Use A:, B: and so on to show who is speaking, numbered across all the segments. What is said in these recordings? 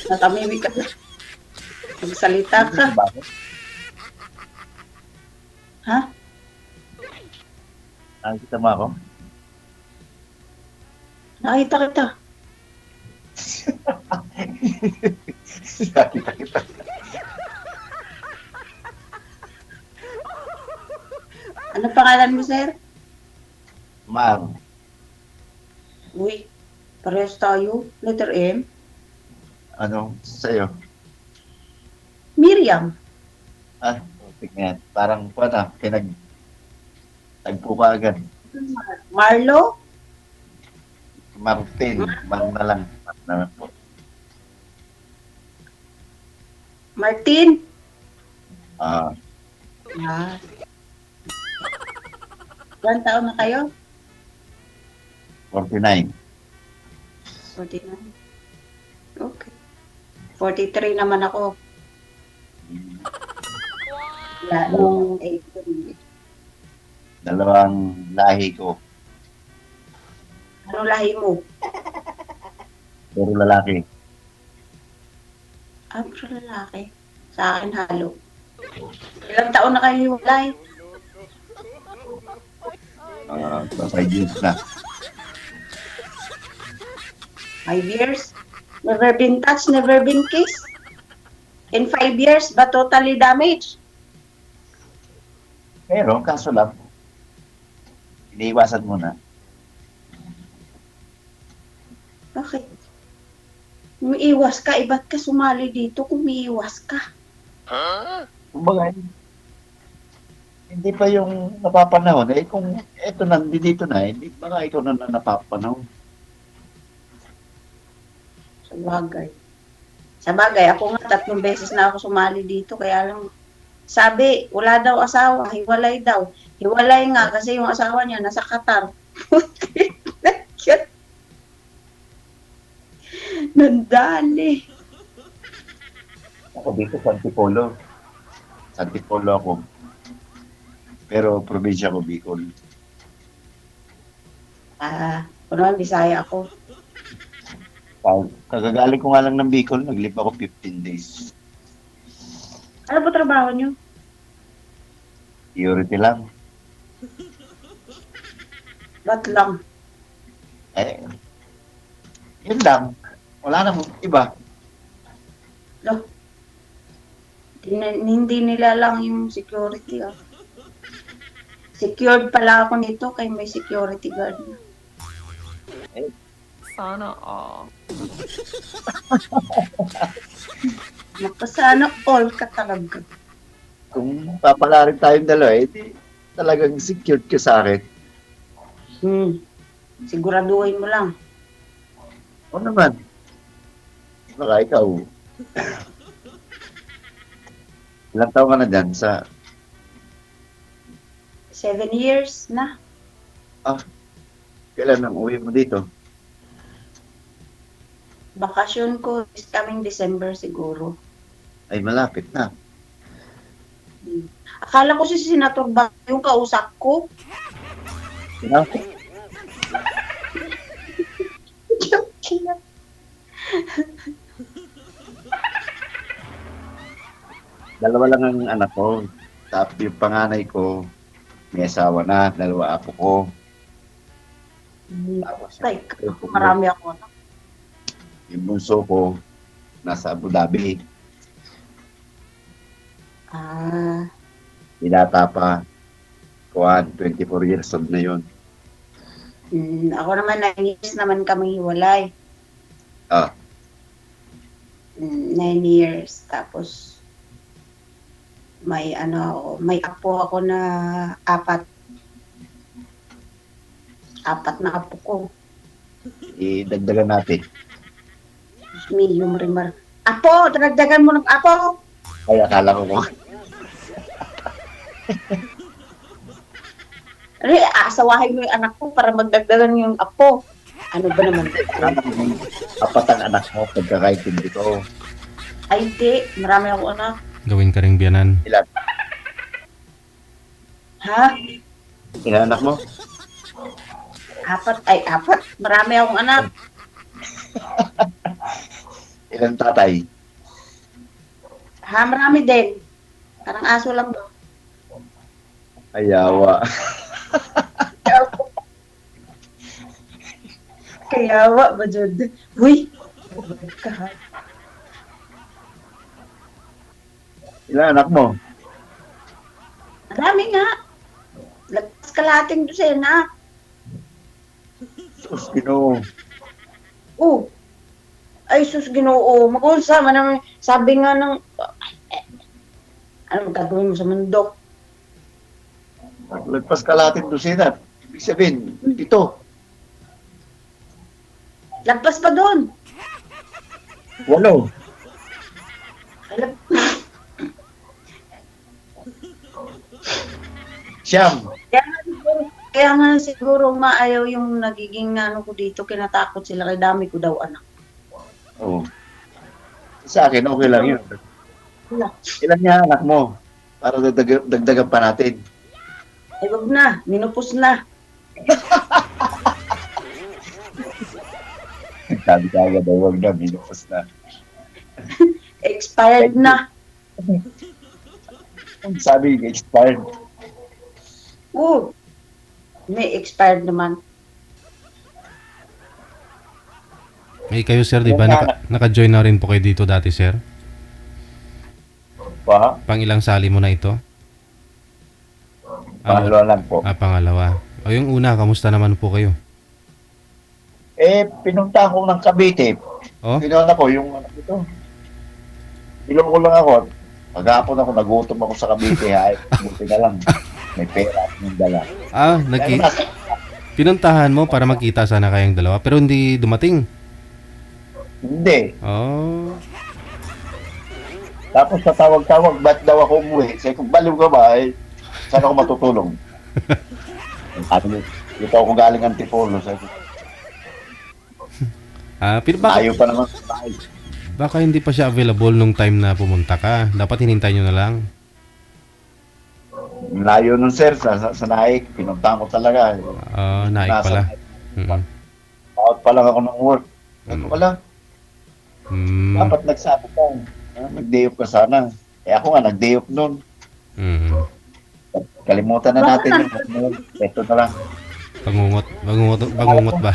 A: Natamimik ka na. Magsalita ka.
B: Ba ako?
A: Ha?
B: Nakikita mo ako?
A: Nakita kita.
B: Nakita kita.
A: Ano pangalan mo, sir?
B: Mar.
A: Uy, parehas tayo. Letter M.
B: Ano sa'yo?
A: Miriam.
B: Ah, tingnan. Parang tagpo ka agad.
A: Marlo.
B: Martin. Mar na lang. Mar na lang po.
A: Martin.
B: Ah,
A: Ah. Ilan taon na kayo?
B: 49.
A: 49. Okay. 43 naman ako. Wala nung 18.
B: Dalawang lahi ko.
A: Anong lahi mo?
B: Puro lalaki.
A: Ah, pero lalaki. Sa akin halo. Ilang taon na kayo hiwalay?
B: 5 years na.
A: 5 years? Never been touched, never been kissed? In 5 years, ba totally damaged?
B: Pero, kaso lang, iniiwasan mo na.
A: Bakit? Umiiwas ka, ba't ka sumali dito kung umiiwas ka?
B: Kumbaga, hindi pa yung napapanahon. Eh, kung eto nandito na, hindi baka ikaw na napapanahon.
A: Sa bagay. Sa bagay, ako nga 3 beses na ako sumali dito, kaya lang sabi, wala daw asawa, hiwalay daw. Hiwalay nga kasi yung asawa niya nasa Qatar. Nandali.
B: Ako dito sa Antipolo. Sa Antipolo ako. Pero probinsya ko, Bicol.
A: Kung naman Bisaya ako.
B: Kagagaling ko nga lang ng Bicol, naglip ako 15 days.
A: Ano ba trabaho niyo?
B: Security lang.
A: Ba't lang?
B: Eh, yun lang. Wala namang iba.
A: No. Hindi nila lang yung security. Ah. Secured pala ako nito kay may security guard na.
C: Sana all.
A: Napasana all ka talaga.
B: Kung papalarin tayong dalawa, di talagang secured ka sa akin.
A: Siguraduhin mo lang.
B: O naman. Baka ikaw. Ilang taon ka na dyan sa...
A: 7 years na.
B: Kailan ang uwi mo dito?
A: Bakasyon ko is coming December siguro.
B: Ay, malapit na.
A: Akala ko si Senator ba yung kausap ko?
B: Sino? Dalawa lang ang anak ko. Tapos yung panganay ko, may asawa na, 2 apo ko. Tapos
A: Like, marami ako.
B: yung bunso ko, nasa Abu Dhabi. Binata pa. Kuwan, 24 years old na yun.
A: Ako naman 9 years naman kami hiwalay.
B: Ah,
A: 9 years. Tapos may may apo ako na 4. 4 na apo ko.
B: idagdagan natin.
A: Medium rimar. Apo! Dragdagan mo ng apo!
B: Ay, akala ko mo.
A: Asawahin mo yung anak ko para magdagdagan yung apo. Ano ba naman?
B: 4 ang anak mo, pagkakaintindi ko.
A: Ay, di. Marami ako anak.
D: Gawin ka ring biyanan.
B: Ilan?
A: Ha?
B: Ilan anak mo?
A: 4. Marami akong anak.
B: Ilang tatay?
A: Marami din. Parang aso lang daw.
B: Ayawa.
A: Kayawa ba, Jod? Uy! Ka.
B: Ilan anak mo?
A: Marami nga. Lagpas kalating dosena.
B: Sus, Ginoo.
A: Oh! Ay, sus, Ginoo. Makunsa man naman. Sabi nga ng... ano gagawin mo sa mundo?
B: Lagpas kalating dosina. Ibig sabihin, ito.
A: Lagpas pa doon.
B: 8.
A: Alam,
B: Siyam.
A: kaya nga siguro maayaw yung nagiging ano ko dito. Kinatakot sila kay dami ko daw anak.
B: Oo. Sa akin, okay lang yun.
A: Wala.
B: Ilan niya anak mo? Para dagdagan pa natin.
A: Ay, wag na. Minupos na.
B: Sabi ka agad, huwag na, minupos na.
A: Expired na.
B: Sabi, expired.
A: Oh, may expired naman.
C: Eh, kayo sir, di ba naka-join na rin po kayo dito dati, sir?
B: Pa?
C: Pang ilang sali mo na ito?
B: Pangalawa lang po.
C: Pangalawa. O yung una, kamusta naman po kayo?
B: Pinunta ko ng Cavite.
C: Oh?
B: Pinunta ko yung ano ito. Ilong ko lang ako. Maghapon ako, nagutom ako sa Cavite. Ay, buti na lang. May pera at yung dala.
C: Pinuntahan mo para magkita sana kayong dalawa, pero hindi dumating.
B: Hindi.
C: Oh.
B: Tapos sa tawag-tawag, ba't daw ako umuwi? Sabi ko, baliw ka ba? Saan ako matutulong? Dito ako galing Antipolo. Sabi ko, ayaw pa naman sa bahay.
C: Baka hindi pa siya available nung time na pumunta ka. Dapat hinintay nyo na lang.
B: Layo nun, sir, sa Naik. Pinunta ko talaga.
C: Naik pala.
B: Out pa lang ako ng work. Sabi ko, wala. Dapat nagsabi ka. Nag-day off ka sana. Ako nga, nag-day off nun. Kalimutan na natin yung ito na lang.
C: Bangungot ba?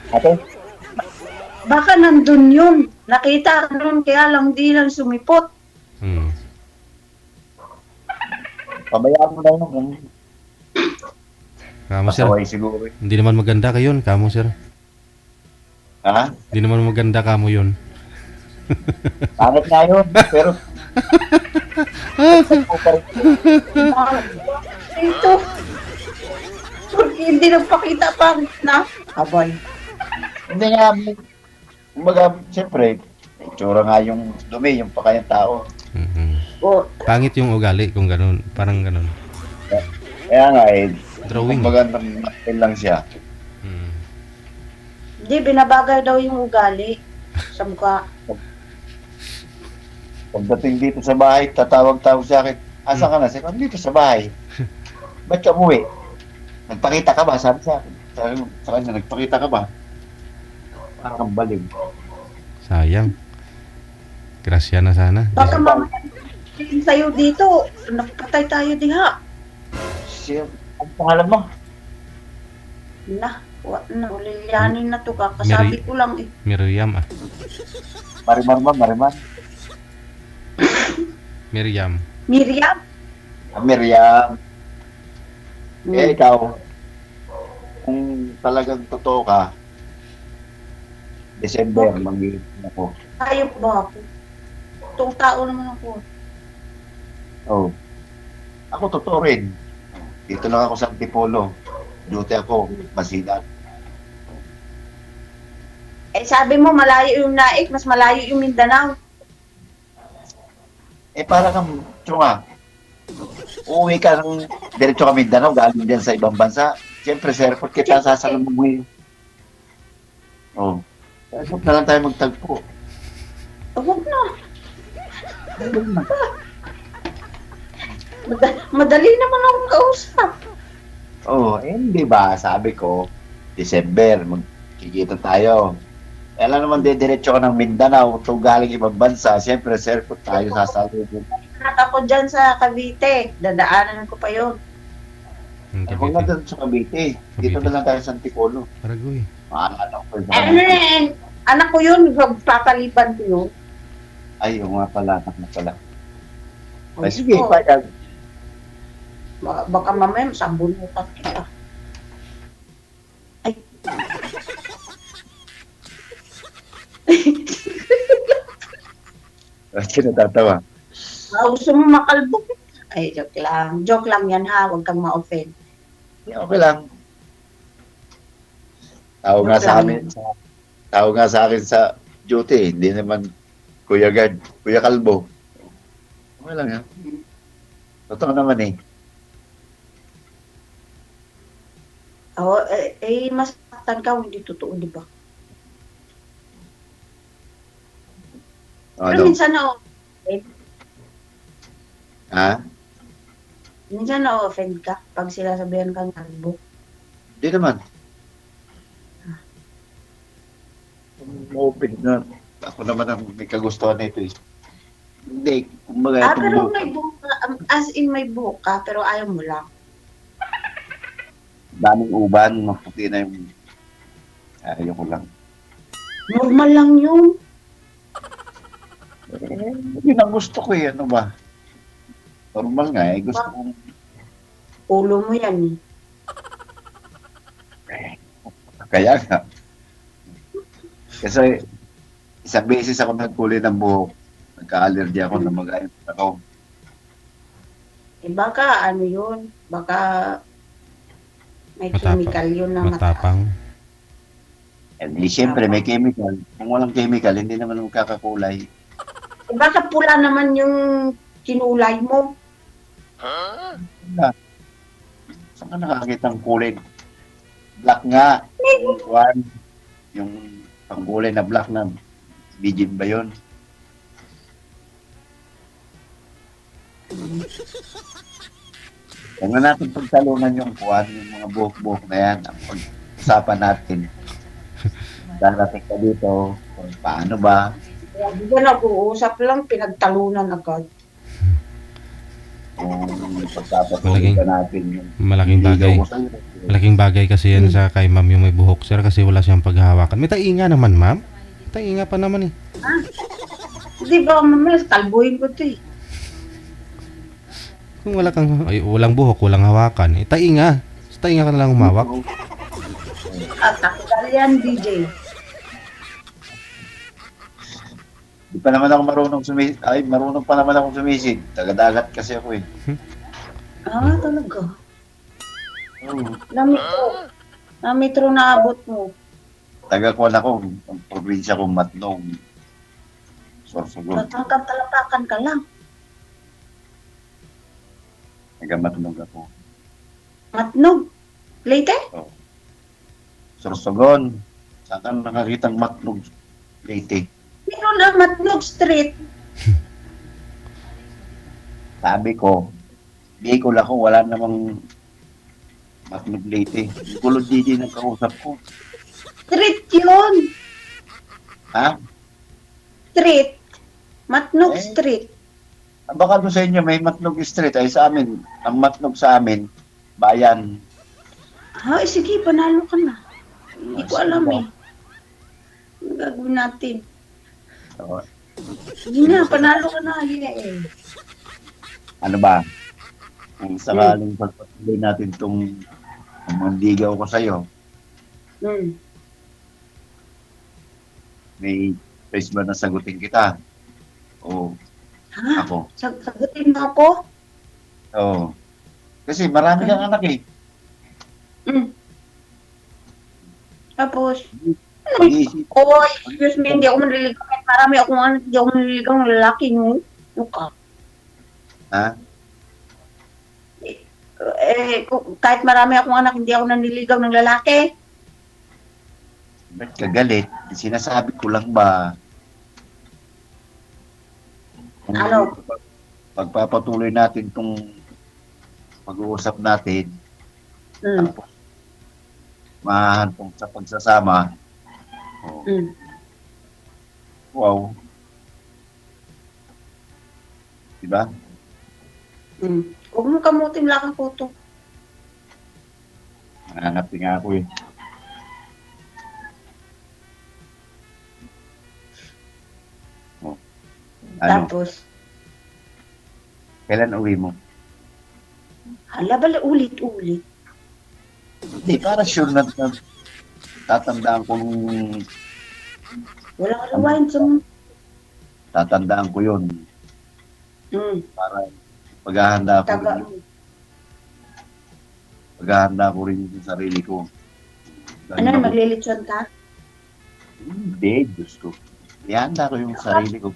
B: Ate?
A: Baka nandun yun. Nakita ka nun, kaya lang di lang sumipot.
B: Pabayaan mo na yun.
C: Kamo, sir.
B: Pasaway siguro.
C: Hindi naman maganda kayo yun, kamo, sir.
B: Ha?
C: Hindi naman maganda kamo yun.
B: Pangit nga yun, pero...
A: Ito. Hindi nagpakita pa na. Abay.
B: Hindi nga, kumbaga, siyempre, itsura nga yung dumi, yung pakayang tao.
A: Oh,
C: Pangit yung ugali kung ganun. Parang ganun.
B: Kaya nga
C: Drawing.
B: kumbaga, natin lang siya.
A: hindi, binabagay daw yung ugali sa mukha.
B: Pagdating dito sa bahay, tatawag-tawag sa akin, asa ka na? Sabi ko, dito sa bahay. Ba't ka umuwi? Nagpakita ka ba? Sabi sa akin. Sabi sa kanya, nagpakita ka ba? Parang baliw.
C: Sayang. Grasya na sana.
A: Baka mamaya sa'yo dito, nakapatay tayo diha.
B: Siya, ang pangalan mo?
A: Na, ulilyanin na to, kakasabi ko lang eh.
C: Miriam ah.
B: Marimar ba? Marimar?
C: Miriam.
A: Miriam?
B: Miriam. Ikaw, kung talagang totoo ka, December, mag-iipon ako.
A: Ayop ba ako? Itong tao naman ako.
B: Oh. Ako totoo rin. Dito lang ako sa Antipolo. Duty ako, Masinan.
A: Sabi mo malayo yung Naik, mas malayo yung Mindanao.
B: Para kang, tsunga, uuwi ka ng diretso ka Mindanao, galing din sa ibang bansa. Siyempre, sa airport kita sasalam mo ngayon. Oh. Airport na lang tayo magtagpo.
A: Huwag na. Madali naman akong kausap.
B: Oh, hindi ba? Sabi ko, December, magkikita tayo. Kaya naman diretso ka ng Mindanao to galing ibang bansa. Siyempre, sa airport tayo sasalubong.
A: Anak ako dyan sa Cavite. Dadaanan ko pa yun.
B: Huwag na doon sa Cavite. Dito
C: Cavite.
B: na lang tayo sa Antipolo.
C: Paragoy.
B: Maalala ko sa
A: Ano yan? Anak ko yun. Papaliban ko yun.
B: Ay, yung nga pala, anak na pala. Ay,
A: Oh,
B: sige,
A: oh,
B: payag.
A: baka mamaya masabunutan kita. Ay.
B: Kasi natatawa.
A: Gusto mo makalbo? Ay, joke lang. Joke lang yan ha. Huwag kang ma-offend.
B: Okay lang. Tao nga sa amin. Tao nga sa akin sa duty. Hindi naman Kuya Gard, Kuya Kalbo. Okay lang yan. Totoo naman eh.
A: Oo, masaktan ka. Hindi totoo, di ba? Pero
B: Ano?
A: minsan
B: Ha?
A: minsan na-offend ka pag sila sabihan kang kalbo.
B: Hindi naman. Open na. Ako naman ang may kagustuhan nito eh. Hindi. Kumbaga, itong
A: Pero
B: buhok.
A: may buhok ka. As in may buhok ka, pero ayaw mo lang.
B: Daming uban. Maputi na yung... Ayoko lang.
A: Normal lang yun.
B: Yun ang gusto ko eh. Ano ba? Normal nga eh. Gusto kong...
A: Ulo mo yan eh.
B: Kaya nga. Kasi isang beses ako nagkulay ng buhok. Nagka-allergy ako na mag-ayos ako.
A: Baka ano yun. Baka may
C: Matapang.
A: chemical yun na mataas.
C: Matapang.
B: Eh, di, siyempre may chemical. Kung walang chemical, hindi naman magkakakulay.
A: Baka pula naman yung kinulay mo.
B: Saan ka nakakita ng kulay? Black nga. Yung one, yung pangkulay na black na Bijin ba yun? Huwag na natin pagtalunan yung kuwan, yung mga buhok-buhok na yan. Ang pag-usapan natin. Darating ka dito, kung paano ba?
A: Kaya di ba nag-uusap lang, pinagtalunan agad.
B: Kung pagpapatuloy ka natin yung
C: Malaking bagay. Malaking bagay kasi yan sa kay ma'am yung may buhok, sir, kasi wala siyang paghahawakan. May tainga naman, ma'am. May tainga pa naman eh.
A: Di ba mamaya, kalbuhin ko ito eh.
C: Kung wala kang, walang buhok, walang hawakan, tainga. Sa tainga ka na lang umawak.
A: At takdal yan, DJ.
B: Di pa naman ako marunong sumisid. Ay, marunong pa naman ako sumisid. Taga-dagat kasi ako eh.
A: Talaga.
B: Oo.
A: Na-metro na abot mo.
B: Taga-kuan ako. Ang probinsya ko, Matnog. Sorsogon.
A: Matangkap talapakan ka lang.
B: Taga-Matnog ako.
A: Matnog. Leyte?
B: Sorsogon. Saan ka nakakitang Matnog? Leyte.
A: Meron na Matnog Street.
B: Sabi ko, Bicol ako, wala namang Matnog Leyte. Kulod Didi ng kausap ko.
A: Street yun.
B: Ha?
A: Street. Matnog
B: Eh.
A: Street.
B: Baka doon sa inyo may Matnog Street. Ay sa amin, ang Matnog sa amin, bayan.
A: Sige, panalo ka na. Hindi ko alam
B: sige
A: eh. Ano gagawin natin?
B: So,
A: Hindi na, panalo ka na. Yeah.
B: ano ba? Kung sakaling pagpatuloy natin itong mandigaw ko sa'yo, may place ba na sagutin kita? O ako?
A: Sagutin mo ako?
B: Oo. Kasi marami kang anak eh.
A: Tapos,
B: Mag-iisip.
A: excuse me, hindi ako manliligaw. Kahit marami akong anak, hindi ako manliligaw ng lalaki, no? Ano ka?
B: Ha?
A: Kahit marami akong anak, hindi ako nanliligaw ng lalaki.
B: Ba't ka galit? Sinasabi ko lang ba?
A: Ano?
B: Pagpapatuloy natin itong pag-uusap natin, tapos mahahantong sa pagsasama, Wow. Diba?
A: Huwag mo kamutin lang ang photo.
B: Hanap din nga ako eh. Oh. Ano?
A: Tapos,
B: Kailan uwi mo?
A: hala bala ulit-ulit.
B: Hindi, para sure na tatandaan ko nung
A: Walang alawain sa mga.
B: tatandaan ko yun para paghahanda ko
A: Taga,
B: rin, paghahanda ko rin yung sarili ko.
A: ano, maglilitsyon ka?
B: Hindi, Diyos ko. Ihanda ko yung sarili ko.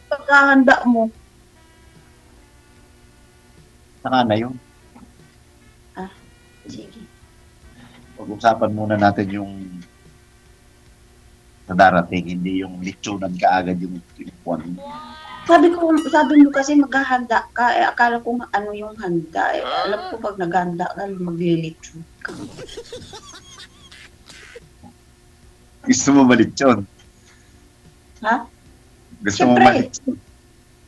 A: Pagkahanda mo.
B: Saka na yun.
A: Sige.
B: Pag-usapan muna natin yung sa darating, hindi yung litsunan kaagad yung puwan.
A: Sabi mo kasi maghahanda ka, akala ko nga ano yung handa. Alam ko pag naghanda ka, maglilitsyon ka.
B: Gusto mo malitsyon?
A: Ha?
B: Gusto mo
A: Siyempre.
B: malitsyon?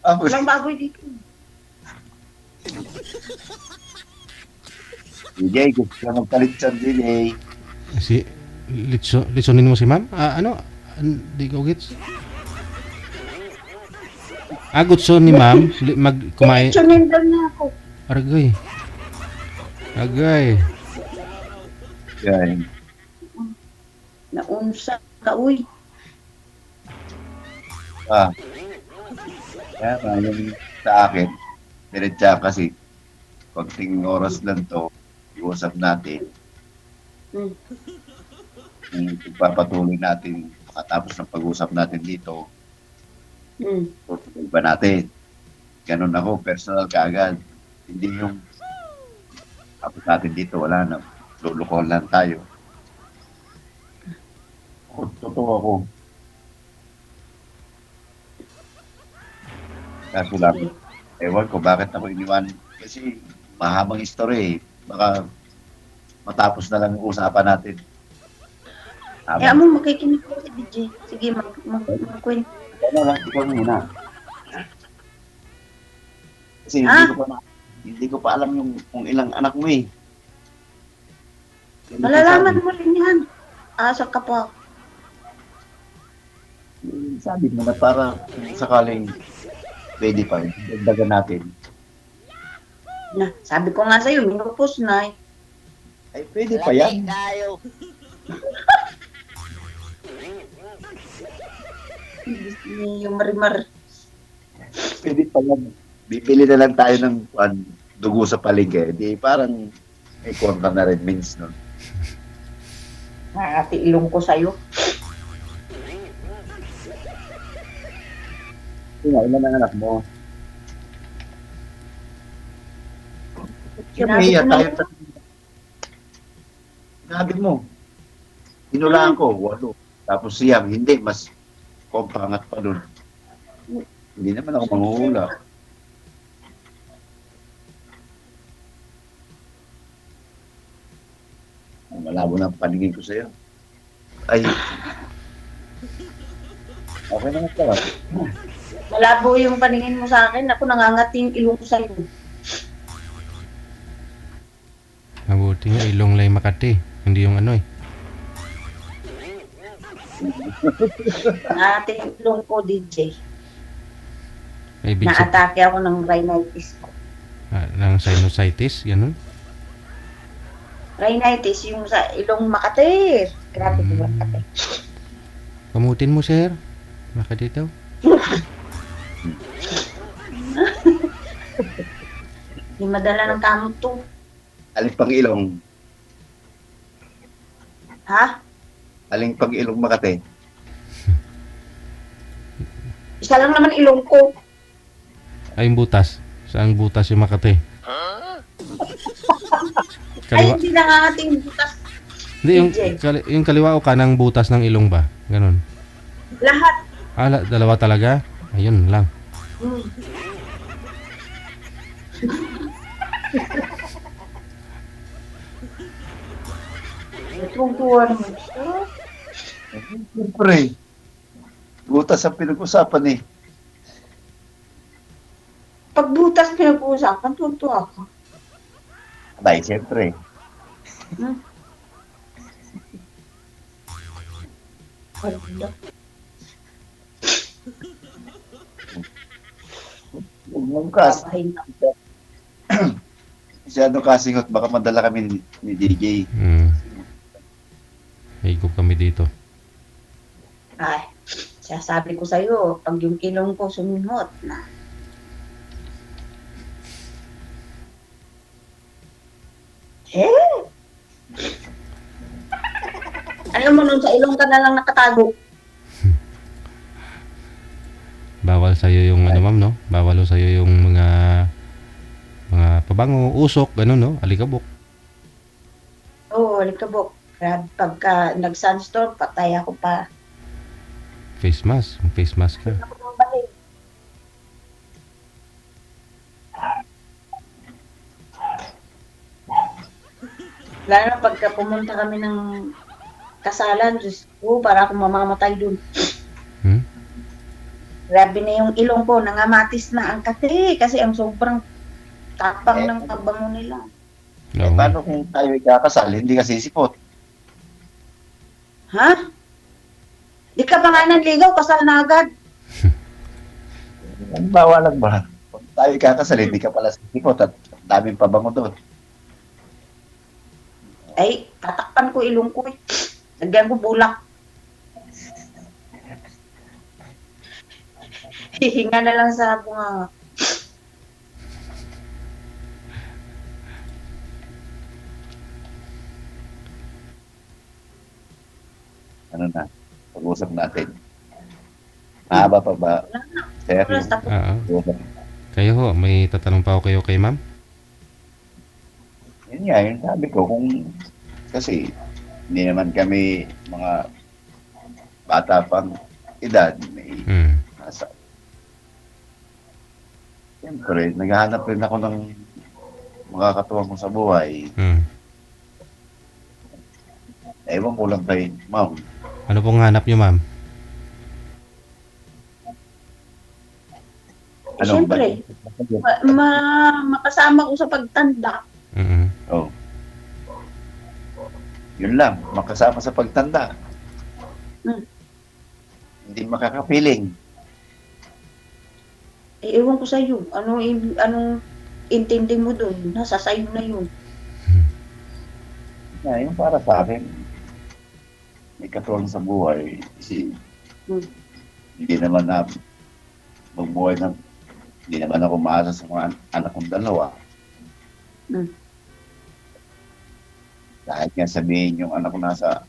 B: Ah,
A: Walang baboy dito.
B: DJ, gusto ka magpalitsyon, DJ.
C: Si litsonin mo si ma'am? Ano? Hindi ko gets. Gutson ni ma'am kumain.
A: Litsyonin daw niya ako.
C: Argay. Agay.
B: Yan.
A: Naunsa ka, uy.
B: Kaya yung sa akin, diretsa kasi, konting oras lang to, iusap natin. Kung ipapatuloy natin, makatapos ng pag-usap natin dito, tutuloy ba natin? Ganun ako, personal kaagad. Hindi yung tapos natin dito, wala na. Lulukol lang tayo. Totoo ako. Kaso lang, ewan ko bakit ako iniwan. Kasi mahabang story eh. Baka matapos na lang yung usapan natin.
A: Kaya mo makikinig ko si DJ. Sige, magkwento.
B: Ano lang, ikaw muna. Kasi hindi ko pa alam yung kung ilang anak mo eh.
A: Malalaman mo rin yan. Asa ka pa.
B: Sabi mo na para kung sakaling pwede pa, dagdagan natin.
A: Na, sabi ko nga sa'yo, minupos na eh.
B: Ay, pwede pa yan.
A: Yung marimar.
B: Pwede pa yan. Bibili na lang tayo ng dugo sa palengke. Di parang may konta na rin means nun.
A: Ate ilong ko sa'yo.
B: Ilan ang anak mo?
A: Sinabi
B: Iya,
A: ko na
B: tayo. Sinabi mo. Hinulaan ko, 8. Tapos siya, hindi, mas kompangat pa doon. Hindi naman ako manghuhula. Malabo na ang paningin ko sa'yo. Ay. Okay naman ka.
A: malabo yung paningin mo sa akin. Ako nangangating ilong ko sa'yo.
C: Mabuti nga ilong lay Makati. Hindi yung ano eh.
A: Nangangating ilong ko, DJ.
C: May ibig sa
A: Naatake ako ng rhinitis ko.
C: ng sinusitis, ganun.
A: Rhinitis yung sa ilong Makati. Grabe ko Makati.
C: Kamutin mo, sir. Makati daw.
A: Hindi madala ng kamot to.
B: Aling pang ilong.
A: Ha?
B: Aling pang ilong Makati.
A: Isa lang naman ilong ko.
C: Ay, yung butas. Saan butas yung Makati?
A: Ay,
C: Kaliwa.
A: hindi nangangating butas.
C: Hindi,
A: DJ.
C: yung kaliwa o kanang butas ng ilong ba? Ganun.
A: Lahat.
C: Dalawa talaga? Ayun lang.
A: Tuwan mo.
B: Siyempre. Butas ang pinag-usapan eh.
A: Pag butas pinag-uusapan, tuwa ako.
B: Abay, siyempre.
A: Hmm? Wala.
B: Huwag mong kas.
A: Papahinga.
B: Masyado kasingot. Baka madala kami ni DJ.
C: Higop kami dito.
A: Ay, sasabi ko sa'yo, pag yung ilong ko suminghot na. Eh? Alam mo nun, sa ilong ka na lang nakatago.
C: Bawal sa'yo yung ano ma'am, no? Bawal sa'yo yung mga pabango, usok, gano'n, no? Alikabok.
A: Oo, likabok. Grabe, pagka nag-sunstorm, patay ako pa.
C: Face mask. Face mask ka.
A: Ako mabalik. Lalo na pagka pumunta kami ng kasalan, Diyos ko, para akong mamamatay dun.
C: Hmm?
A: Grabe na yung ilong ko, nangamatis na ang kate, kasi ang sobrang tapang ng pabango nila.
C: Oo.
B: Paano kung tayo ikakasal, hindi ka sisipot?
A: Ha? Di ka pa nga nanligaw, kasal na agad.
B: Ang bawalan ba? Kung tayo ikakasal, hindi ka pala sisipot at daming pabango doon.
A: Ay, tatakpan ko ilong ko eh. Lagyan ko bulak. Hihinga na lang sa bunga.
B: Ano na? Pag-usap natin. Mahaba pa ba? Sir,
A: Oras, tapos
C: Oo. Kayo ho, may tatanong pa ako kayo kay ma'am?
B: yun nga, yung sabi ko, kung kasi hindi naman kami mga bata pang edad, may nasa. Siyempre, naghahanap rin ako ng mga katuwang ko sa buhay. Ewan ko lang kay ma'am.
C: Ano pong hanap nyo ma'am?
A: siyempre, makasama ko sa pagtanda.
B: Oh. Yun lang, makasama sa pagtanda. Hindi makakapiling.
A: Eh, ewan ko sa'yo. Anong intindi mo dun? Nasa sa'yo na yun.
B: Yung para sa akin, may katuwang sa buhay. Kasi hindi naman na magbuhay ng hindi naman ako maasa sa mga anak kong dalawa. Kahit nga sabihin yung anak ko nasa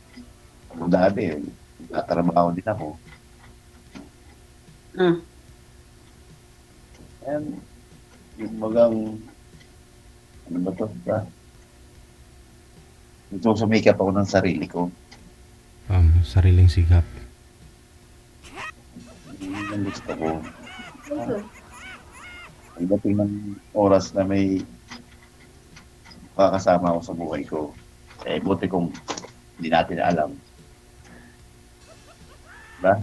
B: Abu Dhabi, tatrabaho din ako. And yung magang ano ba to? Gusto sumikap ako ng sarili ko.
C: Sariling sikap.
B: Yun ang gusto ko. Pagdating ng oras na may makakasama ako sa buhay ko, eh buti kung hindi natin alam. Diba?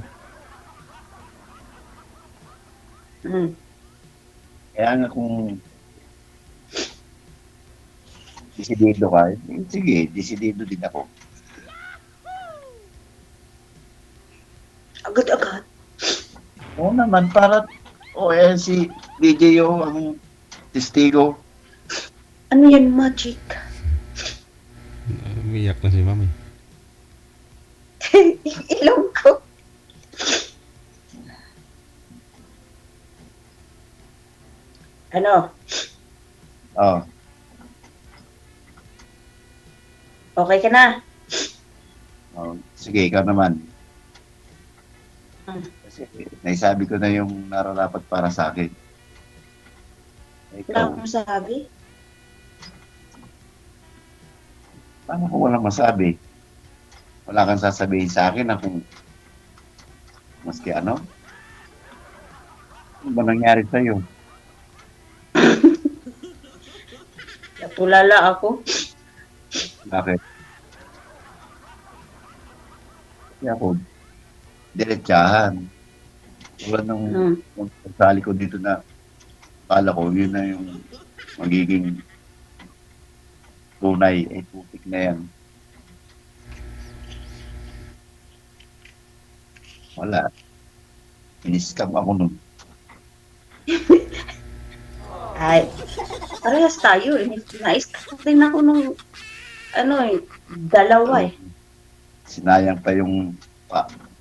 B: Kaya nga kung desidido ka, sige, desidido din ako.
A: Agad-agad.
B: Oo naman, para si DJ ang testigo.
A: Ano yan, magic?
C: Umiyak na si ma'am eh.
A: Ilong ko. Ano?
B: Oh,
A: Okay ka na?
B: sige, ikaw naman. Kasi naisabi ko na yung nararapat para sa akin.
A: Wala
B: Ikaw,
A: akong masabi.
B: paano ko walang masabi? Wala kang sasabihin sa akin na kung maski ano? Ano ba nangyari sa'yo?
A: Natulala ako.
B: Bakit? Kasi ako, diretsahan. Wala nung
A: Hmm.
B: pagsali ko dito na kala ko yun na yung magiging tunay, putik na yan. Wala. Iniskam ako nun.
A: Ay, parehas tayo. Na-stop din ako nung, dalawa eh.
B: Sinayang pa yung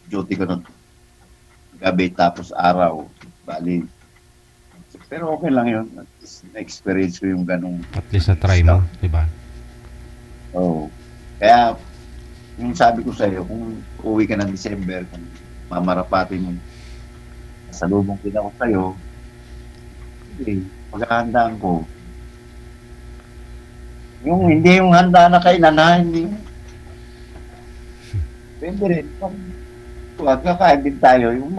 B: duty ko nun. Gabi tapos araw. Bali. Pero okay lang yun. At least na-experience ko yung ganong.
C: At least na-try mo, di ba?
B: Oo. Kaya, yung sabi ko sa'yo, kung uwi ka ng December, kung mamarapatin mo, salubong din ako sa'yo, hindi, paghahandaan ko. Hindi yung handa na kainan na, hindi. Pwede rin. Huwag kakain din tayo. Yung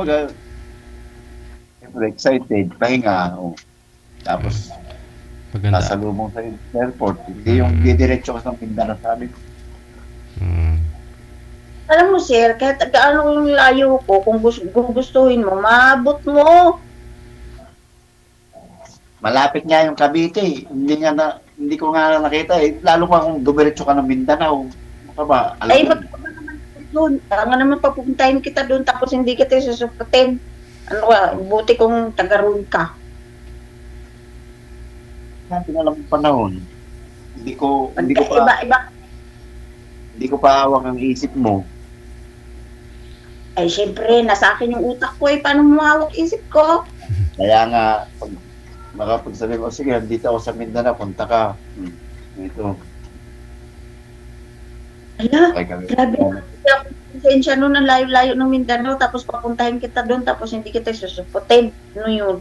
B: siyempre excited, pahinga. Oh. Tapos,
C: Maganda.
B: nasalubong sa airport. Hindi yung didiretso ka sa Mindanao, sabi ko.
A: Alam mo, sir, kahit gaano yung layo ko, kung gustuhin mo, maabot mo.
B: Malapit nga yung Cavite. Hindi ko nga nakita eh. Lalo pa kung dumiretso ka ng Mindanao. Ano ba?
A: Ay,
B: Alam mo,
A: ba't ka ba naman doon? Nga naman papupuntahin kita doon, tapos hindi kita susuputin. Ano ka, buti kung taga-roon ka.
B: natin alam yung panahon. Hindi ko pa hawak ang isip mo.
A: Ay, syempre, nasa akin yung utak ko eh. Paano mo hawak isip ko?
B: Kaya nga, pag makapagsabi ko, sige, dito ako sa Mindanao, punta ka. Ito.
A: Ala,
B: Okay kami.
A: grabe. Hindi ako konsensya noon ang layo-layo ng Mindanao, tapos papuntahin kita doon, tapos hindi kita susuputin. Ano yun?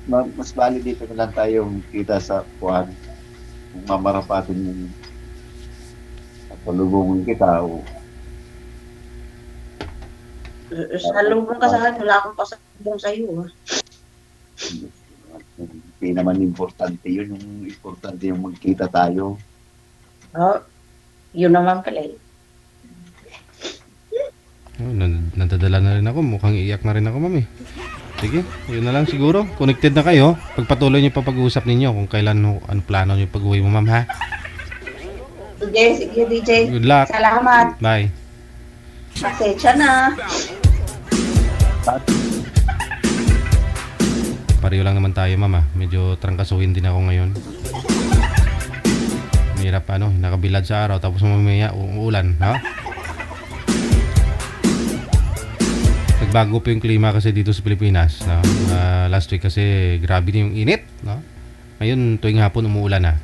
B: Mas bali dito na lang tayong kita sa kuhan. Kung mamarapatin yung palubungin kita. O,
A: Salubong ka sa akin, wala akong pasalubong sa iyo.
B: hindi naman importante yun. Yung importante yung magkita tayo.
A: Oh, yun naman pala eh.
C: Oh, nadadala na rin ako. Mukhang iiyak na rin ako, ma'am eh. Sige, yun na lang siguro. Connected na kayo. Pagpatuloy niyo pa pag-uusap ninyo kung kailan, ano plano niyo pag-uwi mo, ma'am, ha?
A: Sige, DJ.
C: Good luck.
A: Salamat.
C: Bye.
A: Pasensya na.
C: Pareho lang naman tayo, ma'am, ha? Medyo trangkasuhin din ako ngayon. Mahirap, nakabilad sa araw tapos mamaya uulan, ha? Nagbago pa yung klima kasi dito sa Pilipinas, no? Last week kasi grabe na yung init, no? Ngayon tuwing hapon umuulan na.